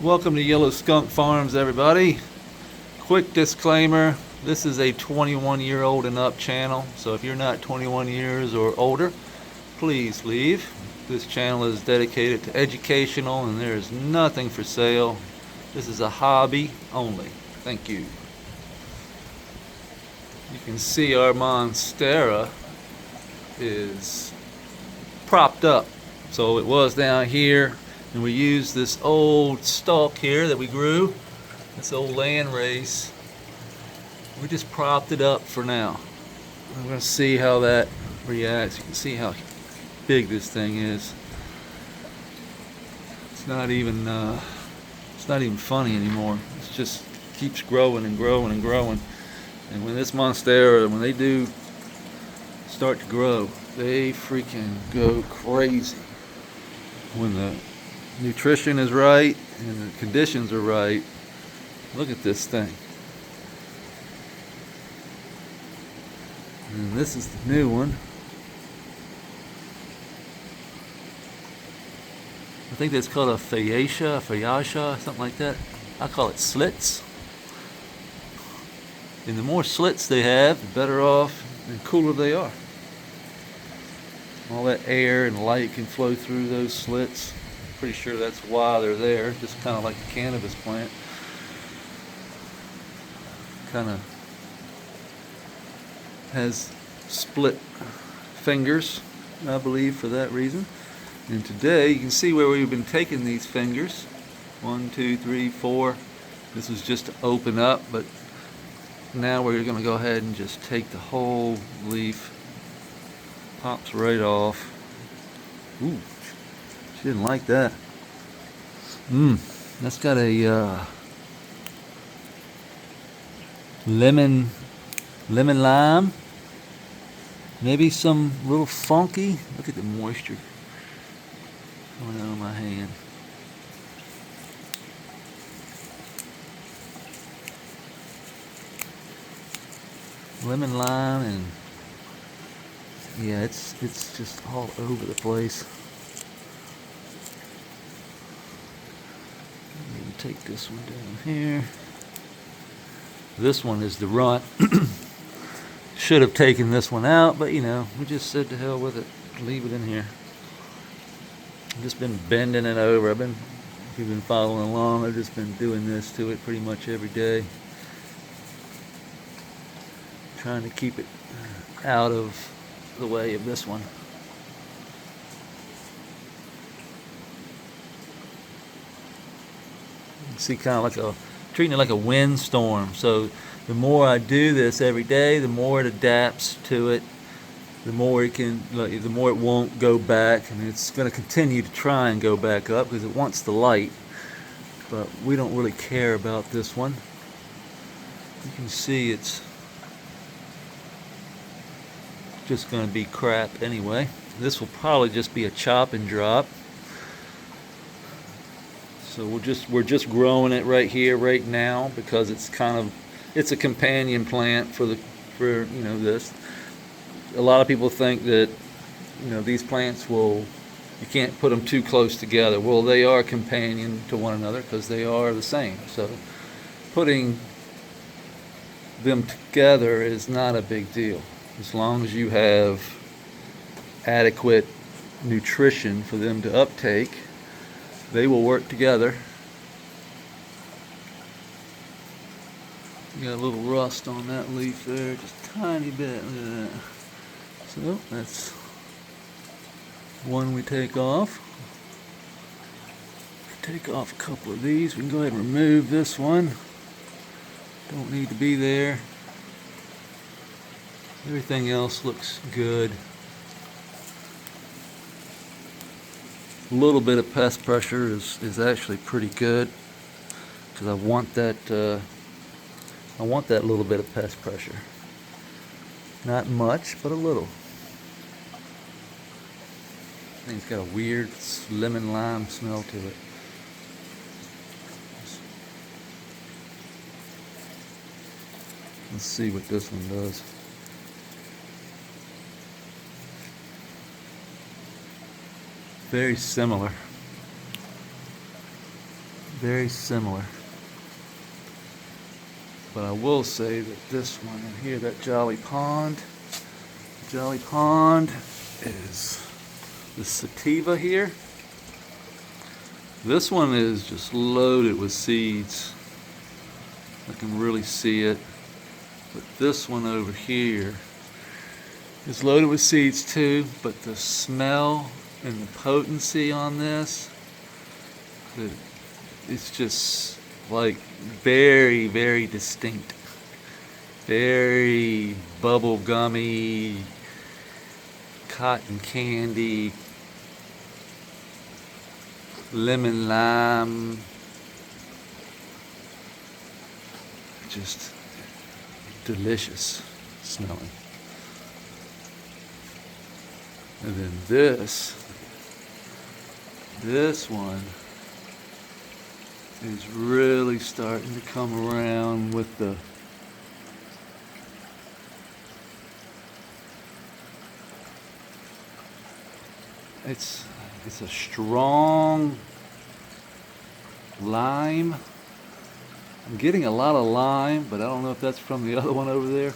Welcome to Yellow Skunk Farms, everybody. Quick disclaimer, this is a 21-year-old and up channel, so if you're not 21 years or older, please leave. This channel is dedicated to educational and there is nothing for sale. This is a hobby only. Thank you. You can see our monstera is propped up. So it was down here, and we used this old stalk here that we grew, this old land race. We just propped it up for now. I'm going to see how that reacts. You can see how big this thing is. It's not even funny anymore. It just keeps growing and growing and growing. And when this monstera, when they do start to grow, they freaking go crazy. When the nutrition is right and the conditions are right, look at this thing. And this is the new one. I think that's called a fayasha, something like that. I call it slits. And the more slits they have, the better off and cooler they are. All that air and light can flow through those slits. Pretty sure that's why they're there, just kind of like the cannabis plant. Kind of has split fingers, I believe, for that reason. And today you can see where we've been taking these fingers. 1, 2, 3, 4. This was just to open up, but now we're going to go ahead and just take the whole leaf. Pops right off. Ooh, she didn't like that. That's got a lemon lime. Maybe some little funky. Look at the moisture coming out of my hand. Lemon lime, and yeah, it's just all over the place. Let me take this one down here. This one is the runt. Should have taken this one out, but you know, we just said to hell with it. Leave it in here. I've just been bending it over. If you've been following along, I've just been doing this to it pretty much every day. Trying to keep it out of the way of this one. You can see kind of like treating it like a windstorm. So the more I do this every day, the more it adapts to it, the more it won't go back, and it's going to continue to try and go back up because it wants the light. But we don't really care about this one. You can see it's just going to be crap anyway. This will probably just be a chop and drop. So we're just growing it right here, right now, because it's a companion plant for this. A lot of people think that these plants you can't put them too close together. Well, they are companion to one another because they are the same. So putting them together is not a big deal. As long as you have adequate nutrition for them to uptake, they will work together. You got a little rust on that leaf there, just a tiny bit. Look at that. So that's one we take off. Take off a couple of these. We can go ahead and remove this one. Don't need to be there. Everything else looks good. A little bit of pest pressure is actually pretty good because I want that little bit of pest pressure. Not much, but a little. I think it's got a weird lemon lime smell to it. Let's see what this one does. Very similar. very similar. But I will say that this one in here, that Jolly Pond is the sativa here. This one is just loaded with seeds. I can really see it. But this one over here is loaded with seeds too, but the smell and the potency on this, it's just like very, very distinct. Very bubble gummy, cotton candy, lemon lime, just delicious smelling. And then this one is really starting to come around with the it's a strong lime. I'm getting a lot of lime, but I don't know if that's from the other one over there.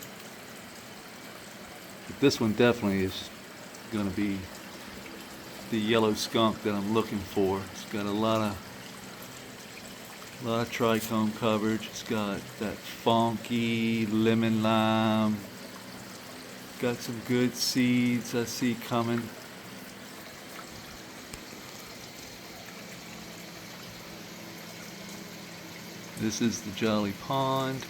But this one definitely is going to be the yellow skunk that I'm looking for. It's got a lot of trichome coverage. It's got that funky lemon lime. Got some good seeds I see coming. This is the Jolly Pond.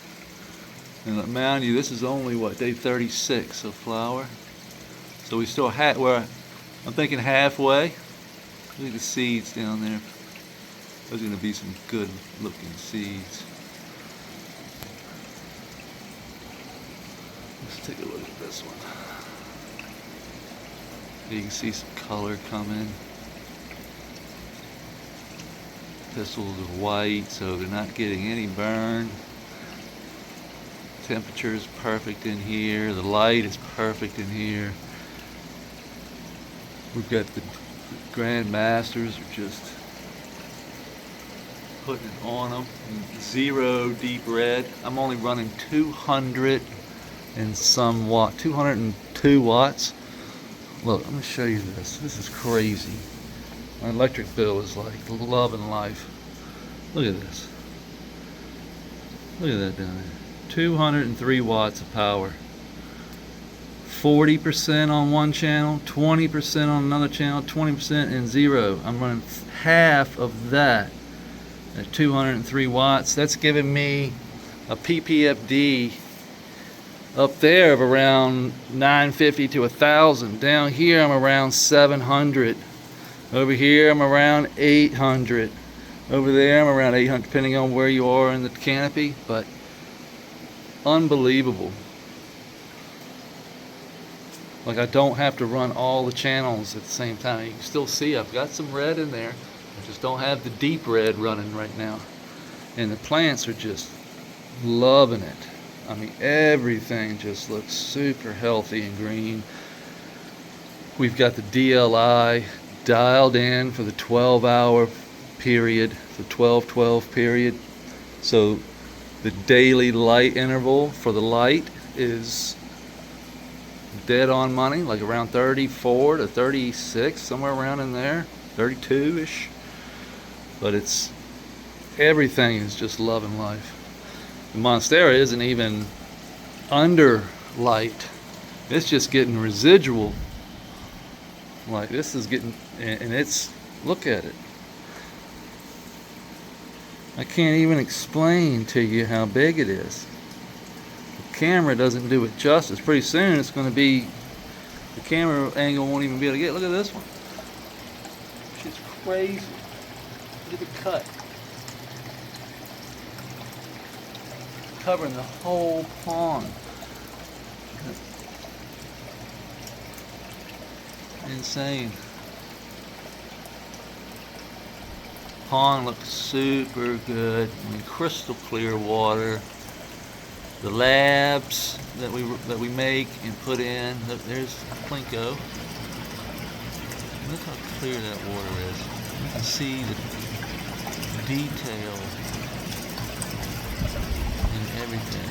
And mind you, this is only what, day 36 of flower. So we still I'm thinking halfway. Look at the seeds down there. Those are going to be some good looking seeds. Let's take a look at this one. You can see some color coming. Pistils are white, so they're not getting any burn. Temperature is perfect in here. The light is perfect in here. We've got the Grand Masters are just putting it on them. 0 deep red. I'm only running 200 and some watt, 202 watts. Look, let me show you this. This is crazy. My electric bill is like love and life. Look at this. Look at that down there. 203 watts of power. 40% on one channel, 20% on another channel, 20% in 0. I'm running half of that at 203 watts. That's giving me a PPFD up there of around 950 to 1,000. Down here I'm around 700. Over here I'm around 800. Over there I'm around 800, depending on where you are in the canopy. But unbelievable. Like, I don't have to run all the channels at the same time. You can still see I've got some red in there. I just don't have the deep red running right now. And the plants are just loving it. I mean, everything just looks super healthy and green. We've got the DLI dialed in for the 12-hour period, the 12-12 period. So the daily light interval for the light is dead on money, like around 34 to 36, somewhere around in there, 32-ish. But everything is just love and life. The Monstera isn't even under light. It's just getting residual. Like, this is getting, and it's, look at it. I can't even explain to you how big it is. The camera doesn't do it justice. Pretty soon it's going to be, the camera angle won't even be able to get. Look at this one. Shit's crazy. Look at the cut. Covering the whole pond. Insane. Pond looks super good. I mean, crystal clear water. The labs that we make and put in. Look, there's Plinko. Look how clear that water is. You can see detail in everything.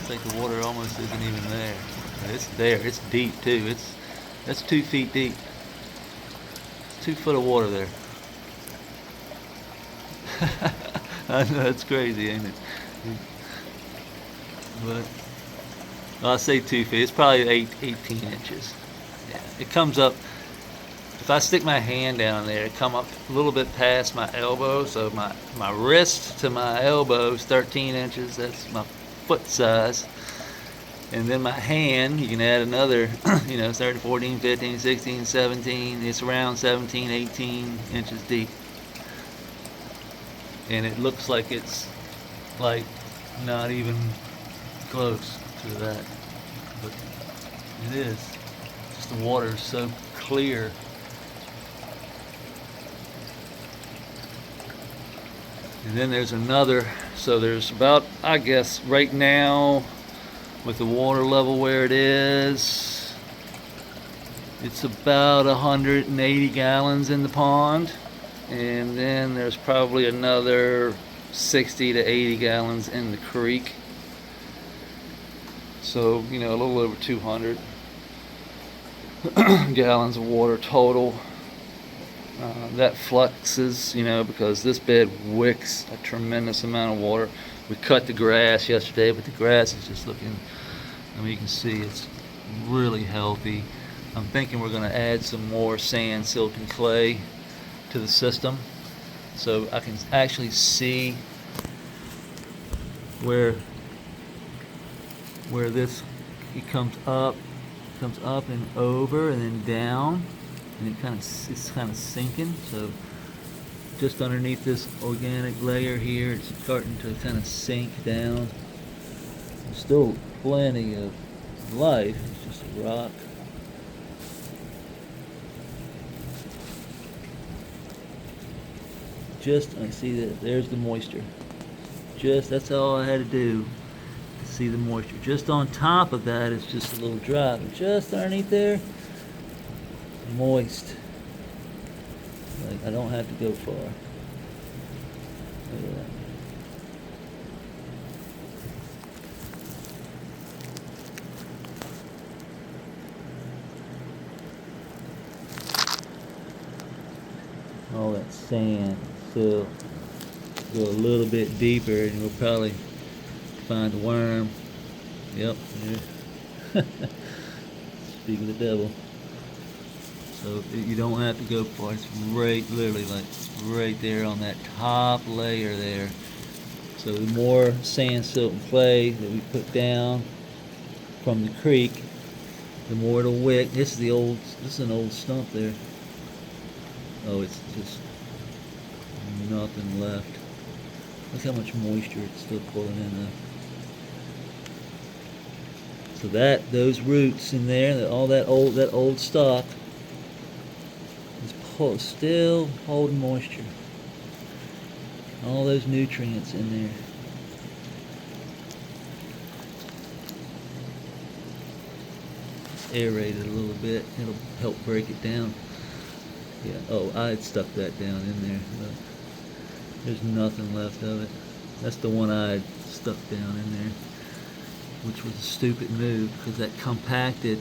It's like the water almost isn't even there. But it's there. It's deep too. That's 2 feet deep. It's 2 foot of water there. I know, it's crazy, ain't it? But well, I say 2 feet. It's probably 18 inches. Yeah, it comes up. If I stick my hand down there, it come up a little bit past my elbow. So my wrist to my elbow is 13 inches. That's my foot size. And then my hand, you can add another, 13, 14, 15, 16, 17. It's around 17, 18 inches deep. And it looks like it's like not even close to that. But it is. Just the water is so clear. And then there's another, so there's about, I guess, right now, with the water level where it is, it's about 180 gallons in the pond. And then there's probably another 60 to 80 gallons in the creek. So, a little over 200 gallons of water total. That fluxes, because this bed wicks a tremendous amount of water. We cut the grass yesterday, but the grass is just looking, you can see it's really healthy. I'm thinking we're going to add some more sand, silt, and clay to the system, so I can actually see where this, it comes up and over and then down, and it's kind of sinking. So just underneath this organic layer here, it's starting to kind of sink down. There's still plenty of life. It's just a rock. I see that there's the moisture. That's all I had to do to see the moisture. Just on top of that, it's just a little dry. But just underneath there, moist. Like, I don't have to go far. Look at that. All that sand. So go a little bit deeper and we'll probably find a worm. Yep. Yeah. Speaking of the devil. So you don't have to go far. It's literally like right there on that top layer there. So the more sand, silt, and clay that we put down from the creek, the more it'll wick. This is an old stump there. Oh, it's just nothing left. Look how much moisture it's still pulling in there. So those roots in there, all that old stock is still holding moisture. All those nutrients in there. Aerate it a little bit. It'll help break it down. Yeah. Oh, I had stuck that down in there, but there's nothing left of it. That's the one I had stuck down in there, which was a stupid move because that compacted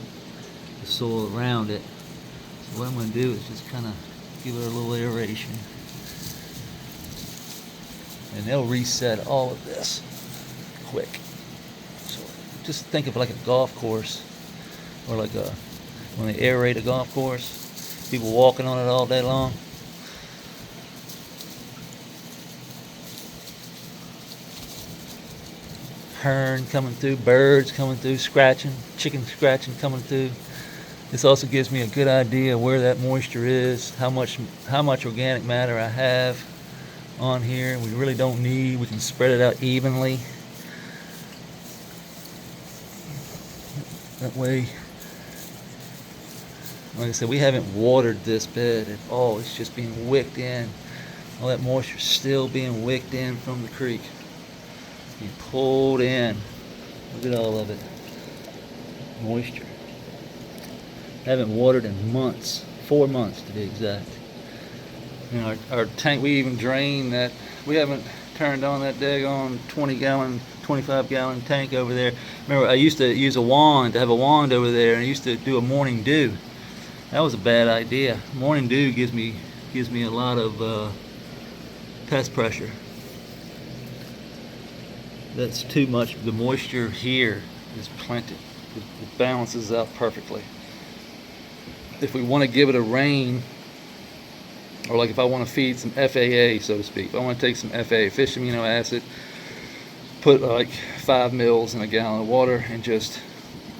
the soil around it. So what I'm going to do is just kind of give it a little aeration, and they'll reset all of this quick. So just think of it like a golf course, or like when they aerate a golf course. People walking on it all day long. Hern coming through, birds coming through, scratching, chicken scratching coming through. This also gives me a good idea of where that moisture is, how much organic matter I have on here. We really don't need, we can spread it out evenly. That way, like I said, we haven't watered this bed at all. It's just being wicked in. All that moisture is still being wicked in from the creek. Being pulled in. Look at all of it. Moisture. Haven't watered in months. 4 months to be exact. You know, our tank, we even drain that. We haven't turned on that daggone 20-gallon, 25-gallon tank over there. Remember, I used to use a wand, to have a wand over there, and I used to do a morning dew. That was a bad idea. Morning dew gives me a lot of pest pressure. That's too much. The moisture here is plenty. It balances out perfectly. If we want to give it a rain, or like if I want to feed some FAA, so to speak, if I want to take some FAA, fish amino acid, put like 5 mils in a gallon of water and just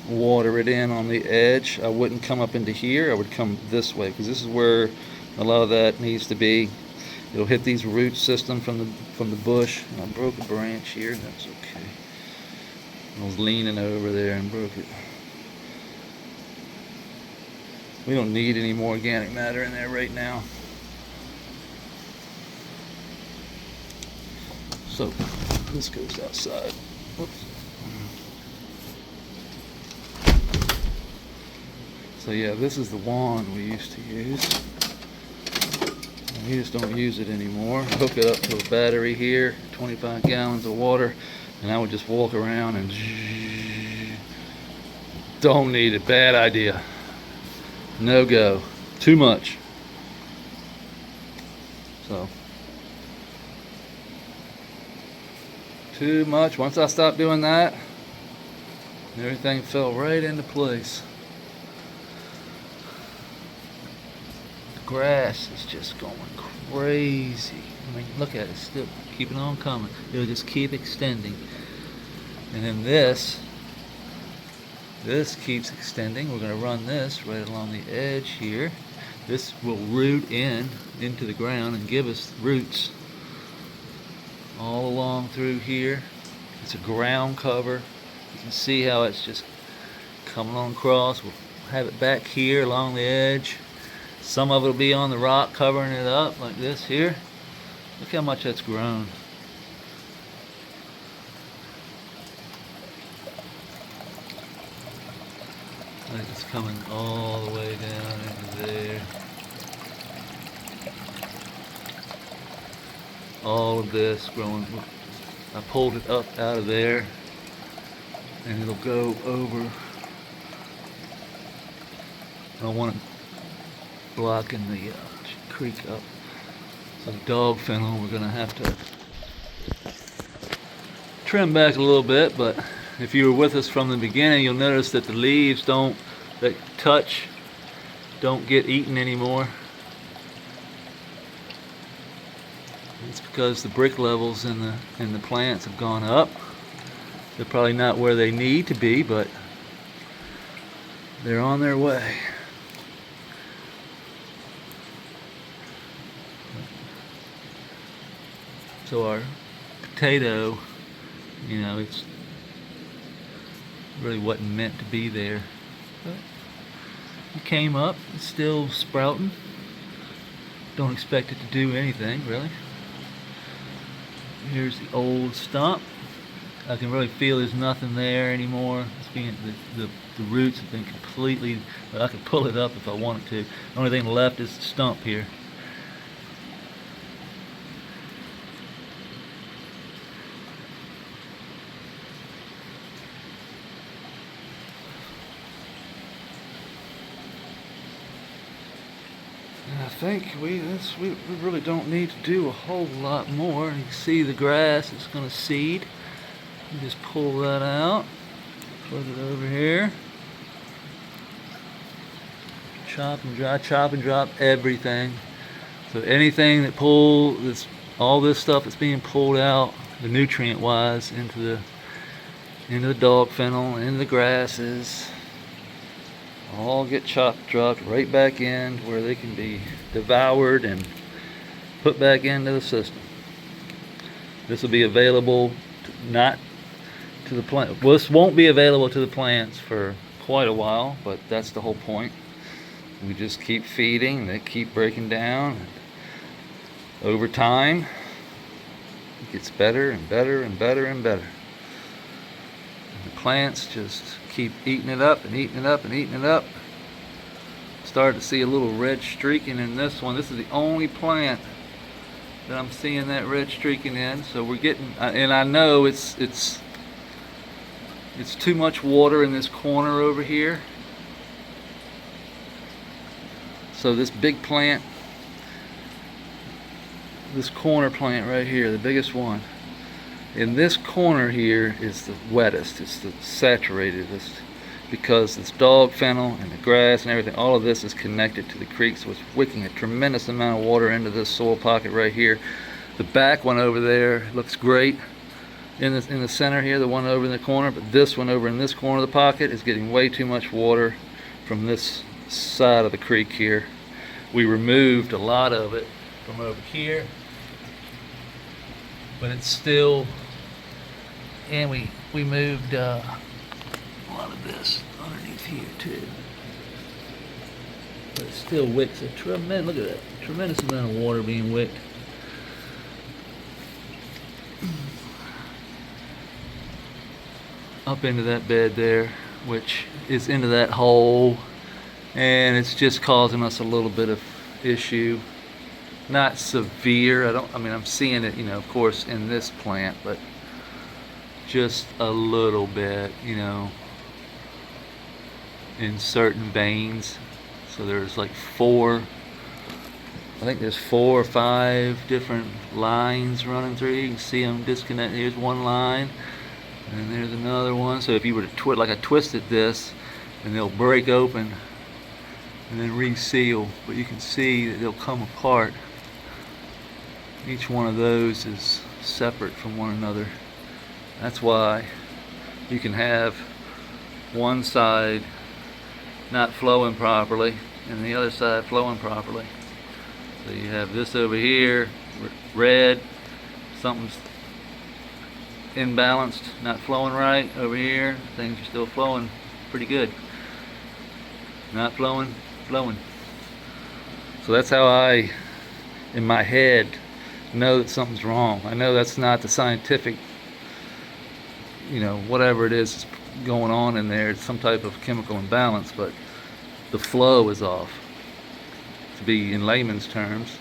water it in on the edge, I wouldn't come up into here. I would come this way, because this is where a lot of that needs to be. It'll hit these root system from the bush. And I broke a branch here. That's okay. I was leaning over there and broke it. We don't need any more organic matter in there right now. So this goes outside. Whoops. So yeah, this is the wand we used to use. We just don't use it anymore. Hook it up to a battery here, 25 gallons of water, and I would just walk around and don't need it. Bad idea. No go. Too much. So too much. Once I stopped doing that, everything fell right into place. Grass is just going crazy. I mean, look at it, still keeping on coming. It'll just keep extending. And then this keeps extending. We're going to run this right along the edge here. This will root into the ground and give us roots all along through here. It's a ground cover. You can see how it's just coming on across. We'll have it back here along the edge. Some of it will be on the rock covering it up like this here. Look how much that's grown. Like it's coming all the way down into there. All of this growing. I pulled it up out of there and it'll go over. I want to blocking the creek up. So dog fennel, we're going to have to trim back a little bit, but if you were with us from the beginning, you'll notice that the leaves don't get eaten anymore. It's because the brick levels in the plants have gone up. They're probably not where they need to be, but they're on their way. So our potato, you know, it's really wasn't meant to be there. But it came up, it's still sprouting. Don't expect it to do anything, really. Here's the old stump. I can really feel there's nothing there anymore. It's being the roots have been completely. I could pull it up if I wanted to. The only thing left is the stump here. I think we really don't need to do a whole lot more. You can see the grass is going to seed. You just pull that out, put it over here, chop and drop everything. So anything that all this stuff that's being pulled out, the nutrient wise, into the dog fennel, into the grasses, all get chopped, dropped right back in where they can be devoured and put back into the system. This will be available not to the plant. Well, this won't be available to the plants for quite a while, but that's the whole point. We just keep feeding, they keep breaking down. Over time, it gets better and better and better and better. And the plants just keep eating it up and eating it up and eating it up. Started to see a little red streaking in this one. This is the only plant that I'm seeing that red streaking in. So we're getting, and I know it's too much water in this corner over here. So this big plant, this corner plant right here, the biggest one, in this corner here is the wettest, it's the saturatedest, because this dog fennel and the grass and everything, all of this is connected to the creek, so it's wicking a tremendous amount of water into this soil pocket right here. The back one over there looks great in the center here, the one over in the corner, but this one over in this corner of the pocket is getting way too much water from this side of the creek here. We removed a lot of it from over here, but it's still, and we moved a lot of this underneath here too, but it still wicks a tremendous, look at that, tremendous amount of water being wicked. Up into that bed there, which is into that hole, and it's just causing us a little bit of issue. Not severe, I mean I'm seeing it, you know, of course in this plant, but just a little bit, you know, in certain veins. So there's like I think there's 4 or 5 different lines running through. You can see them disconnected. Here's one line, and there's another one. So if you were to like I twisted this, and they'll break open and then reseal, but you can see that they'll come apart. Each one of those is separate from one another. That's why you can have one side not flowing properly and the other side flowing properly. So you have this over here, red, something's imbalanced, not flowing right. Over here, things are still flowing pretty good. Not flowing, flowing. So that's how I, in my head, know that something's wrong. I know that's not the scientific, you know, whatever it is going on in there, it's some type of chemical imbalance, but the flow is off, to be in layman's terms.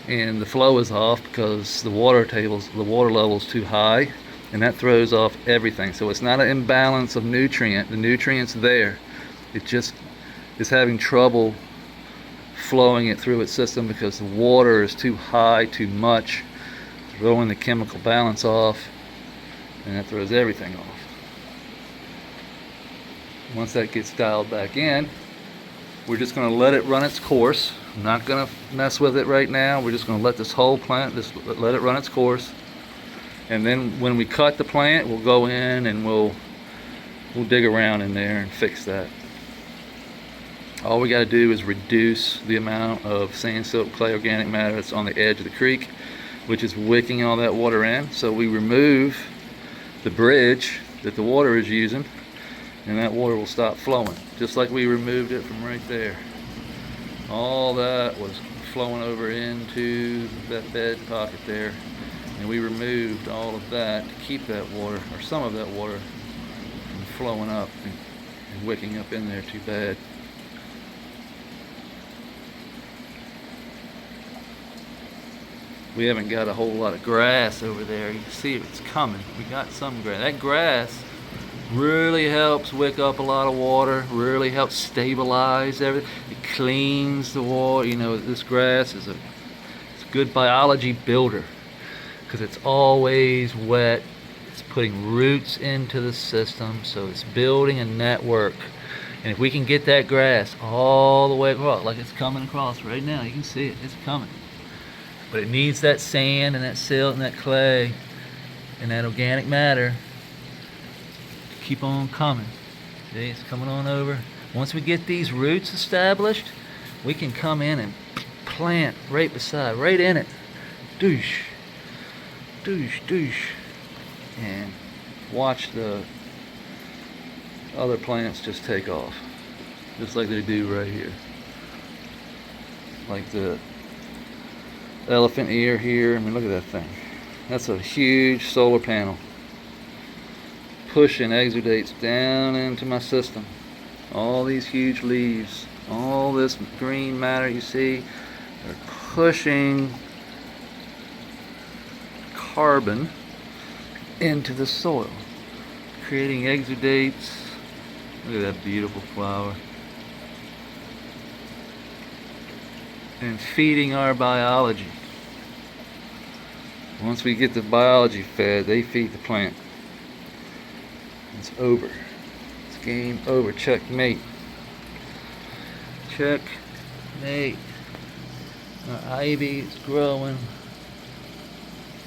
And the flow is off because the water level is too high, and that throws off everything. So it's not an imbalance of nutrient. The nutrient's there. It just is having trouble flowing it through its system because the water is too high, too much, throwing the chemical balance off, and that throws everything off. Once that gets dialed back in, we're just going to let it run its course. I'm not going to mess with it right now. We're just going to let this whole plant, just let it run its course. And then when we cut the plant, we'll go in and we'll dig around in there and fix that. All we got to do is reduce the amount of sand, silt, clay, organic matter that's on the edge of the creek, which is wicking all that water in. So we remove the bridge that the water is using, and that water will stop flowing, just like we removed it from right there. All that was flowing over into that bed pocket there, and we removed all of that to keep that water, or some of that water, from flowing up and wicking up in there too bad. We haven't got a whole lot of grass over there. You can see it's coming. We got some grass. That grass really helps wick up a lot of water, really helps stabilize everything. It cleans the water. You know, this grass is it's a good biology builder because it's always wet. It's putting roots into the system, so it's building a network. And if we can get that grass all the way across, like it's coming across right now, you can see it, it's coming. But it needs that sand and that silt and that clay and that organic matter to keep on coming. See, it's coming on over. Once we get these roots established, we can come in and plant right beside, right in it. Doosh, doosh, doosh. And watch the other plants just take off. Just like they do right here. Like the elephant ear here. I mean, look at that thing. That's a huge solar panel pushing exudates down into my system. All these huge leaves, all this green matter you see, are pushing carbon into the soil, creating exudates. Look at that beautiful flower. And feeding our biology. Once we get the biology fed, they feed the plant. It's over. It's game over. Checkmate. Checkmate. Our ivy is growing.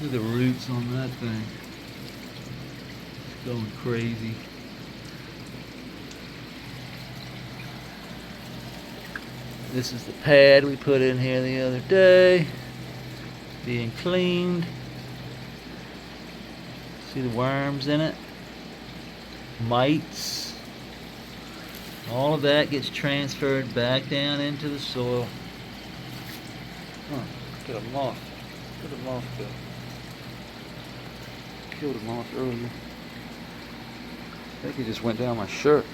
Look at the roots on that thing. It's going crazy. This is the pad we put in here the other day, being cleaned. See the worms in it? Mites. All of that gets transferred back down into the soil. Oh, got a moth. Where'd the moth go? Killed a moth earlier. I think he just went down my shirt.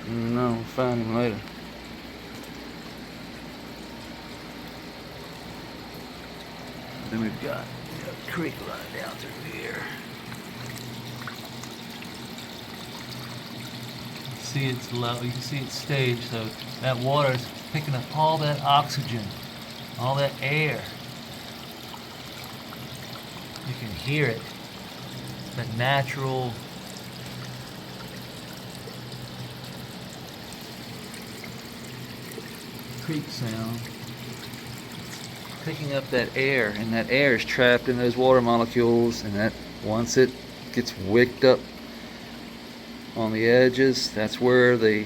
No, we'll find him later. Then we've got a creek running down through here. You can see it's low. You can see it's staged, so that water is picking up all that oxygen, all that air. You can hear it. That natural creek sound, picking up that air, and that air is trapped in those water molecules, and that once it gets wicked up on the edges, that's where the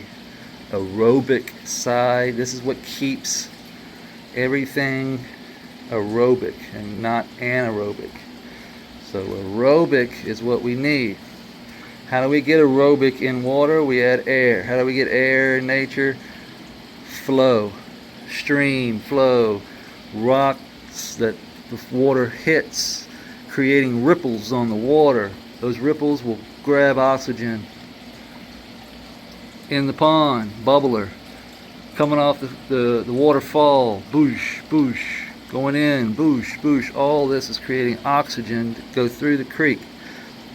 aerobic side, this is what keeps everything aerobic and not anaerobic. So aerobic is what we need. How do we get aerobic in water? We add air. How do we get air in nature? Flow. Stream, flow, rocks that the water hits, creating ripples on the water. Those ripples will grab oxygen in the pond, bubbler, coming off the waterfall, boosh, boosh, going in, boosh, boosh. All this is creating oxygen to go through the creek,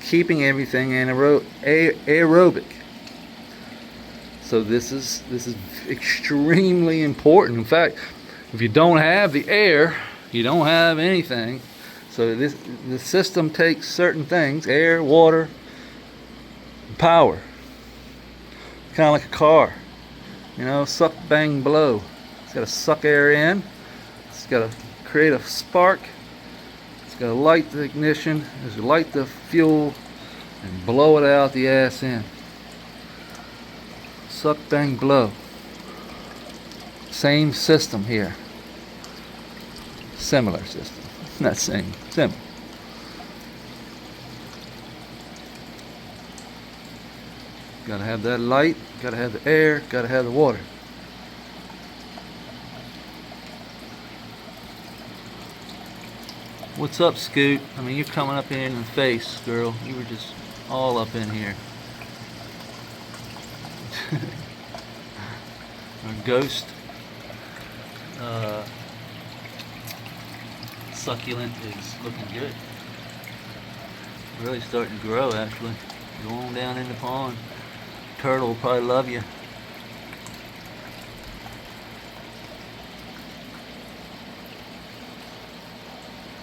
keeping everything aerobic. So this is extremely important. In fact, if you don't have the air, you don't have anything. So the system takes certain things, air, water, and power. Kind of like a car, you know, suck, bang, blow. It's got to suck air in. It's got to create a spark. It's got to light the ignition. It's got to light the fuel and blow it out the ass in. Suck, bang, blow. Same system here. Similar system. Not same, similar. Gotta have that light, gotta have the air, gotta have the water. What's up, Scoot? I mean, you're coming up in the face, girl. You were just all up in here. Our ghost succulent is looking good. Really starting to grow, actually. Go on down in the pond. Turtle will probably love you.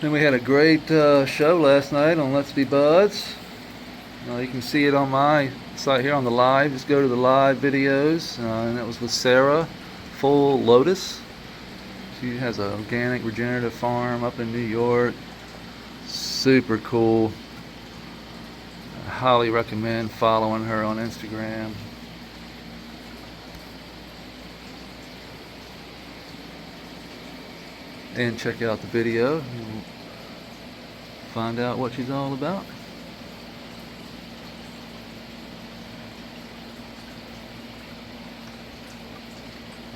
Then we had a great show last night on Let's Be Buds. You can see it on my site here on the live. Just go to the live videos, and that was with Sarah, Full Lotus. She has an organic regenerative farm up in New York. Super cool. I highly recommend following her on Instagram. And check out the video. You'll find out what she's all about.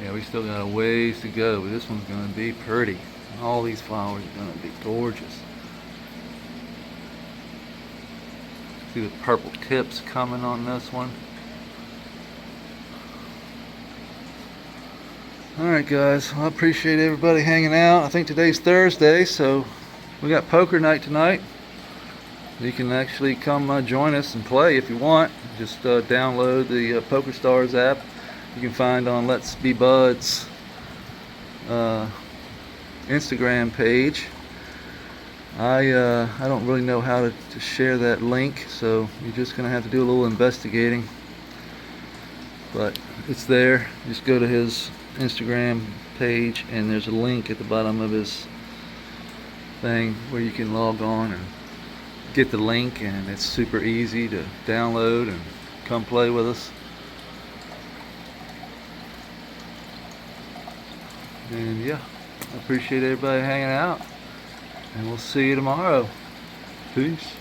Yeah, we still got a ways to go, but this one's going to be pretty. All these flowers are going to be gorgeous. See the purple tips coming on this one. Alright guys, well, I appreciate everybody hanging out. I think today's Thursday, so we got poker night tonight. You can actually come join us and play if you want. Just download the PokerStars app. You can find on Let's Be Buds Instagram page. I don't really know how to share that link, so you're just gonna have to do a little investigating, but it's there. Just go to his Instagram page and there's a link at the bottom of his thing where you can log on and get the link, and it's super easy to download and come play with us. And yeah, I appreciate everybody hanging out, and we'll see you tomorrow. Peace.